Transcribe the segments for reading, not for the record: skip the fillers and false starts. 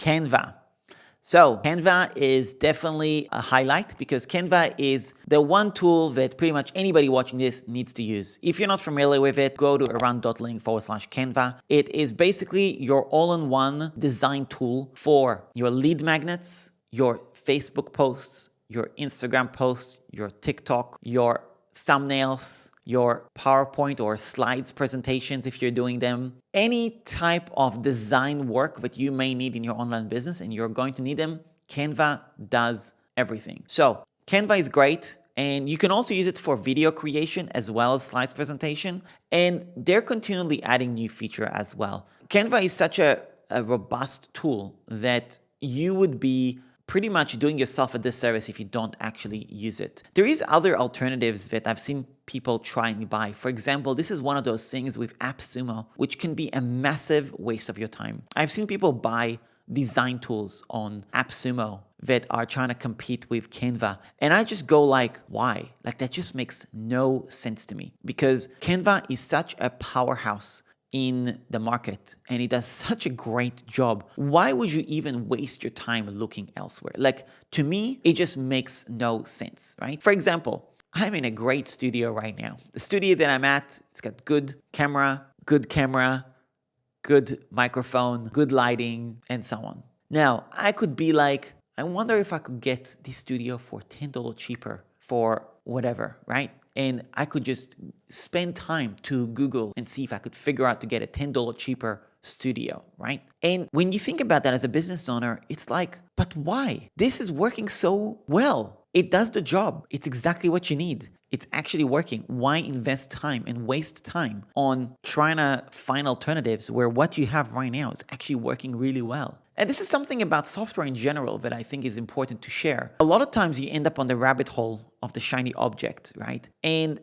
Canva. So Canva is definitely a highlight because Canva is the one tool that pretty much anybody watching this needs to use. If you're not familiar with it, go to aran.link/Canva. It is basically your all-in-one design tool for your lead magnets, your Facebook posts, your Instagram posts, your TikTok, your thumbnails, your PowerPoint or slides presentations if you're doing them. Any type of design work that you may need in your online business and you're going to need them, Canva does everything. So Canva is great, and you can also use it for video creation as well as slides presentation, and they're continually adding new feature as well. Canva is such a robust tool that you would be pretty much doing yourself a disservice if you don't actually use it. There is other alternatives that I've seen people try and buy. For example, this is one of those things with AppSumo, which can be a massive waste of your time. I've seen people buy design tools on AppSumo that are trying to compete with Canva. And I just go like, why? Like, that just makes no sense to me, because Canva is such a powerhouse in the market and it does such a great job. Why would you even waste your time looking elsewhere? Like, to me, it just makes no sense, right? For example, I'm in a great studio right now. The studio that I'm at, it's got good camera, good microphone, good lighting, and so on. Now, I could be like, I wonder if I could get this studio for $10 cheaper for whatever, right? And I could just spend time to Google and see if I could figure out to get a $10 cheaper studio, right? And when you think about that as a business owner, it's like, but why? This is working so well. It does the job. It's exactly what you need. It's actually working. Why invest time and waste time on trying to find alternatives where what you have right now is actually working really well? And this is something about software in general that I think is important to share. A lot of times you end up on the rabbit hole of the shiny object, right? And,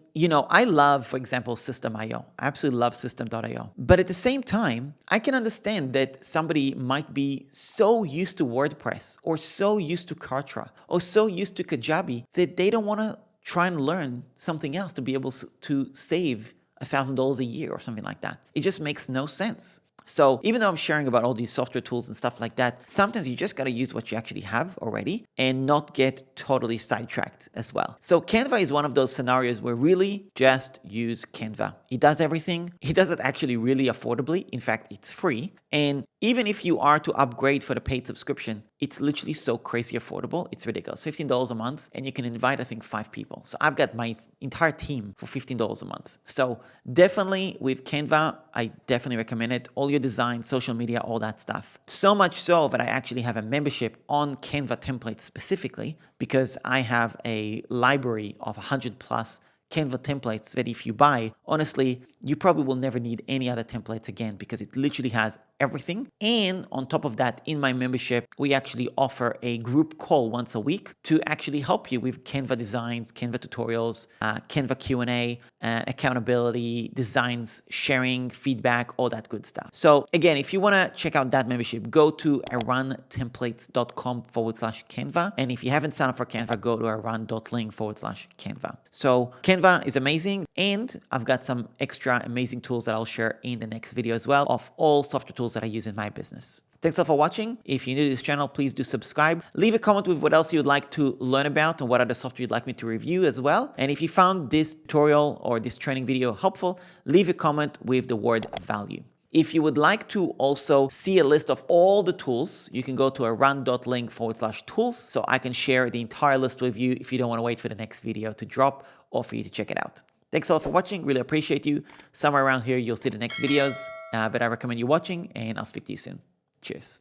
I love, for example, System.io. I absolutely love System.io. But at the same time, I can understand that somebody might be so used to WordPress or so used to Kartra or so used to Kajabi that they don't want to try and learn something else to be able to save $1,000 a year or something like that. It just makes no sense. So even though I'm sharing about all these software tools and stuff like that, sometimes you just got to use what you actually have already and not get totally sidetracked as well. So Canva is one of those scenarios where really just use Canva. It does everything. It does it actually really affordably. In fact, it's free. And even if you are to upgrade for the paid subscription, it's literally so crazy affordable. It's ridiculous. $15 a month, and you can invite, I think, 5 people. So I've got my entire team for $15 a month. So definitely with Canva, I definitely recommend it. All your design, social media, all that stuff. So much so that I actually have a membership on Canva templates specifically, because I have a library of 100 plus Canva templates that if you buy, honestly, you probably will never need any other templates again, because it literally has everything. And on top of that, in my membership, we actually offer a group call once a week to actually help you with Canva designs, Canva tutorials, Canva Q&A, accountability, designs, sharing, feedback, all that good stuff. So again, if you want to check out that membership, go to arantemplates.com/Canva. And if you haven't signed up for Canva, go to aran.link/Canva. So Canva is amazing. And I've got some extra amazing tools that I'll share in the next video as well, of all software tools that I use in my business. Thanks a lot for watching. If you're new to this channel, please do subscribe. Leave a comment with what else you'd like to learn about and what other software you'd like me to review as well. And if you found this tutorial or this training video helpful, leave a comment with the word value. If you would like to also see a list of all the tools, you can go to aran.link/tools so I can share the entire list with you if you don't want to wait for the next video to drop or for you to check it out. Thanks a lot for watching. Really appreciate you. Somewhere around here, you'll see the next videos that I recommend you watching, and I'll speak to you soon. Cheers.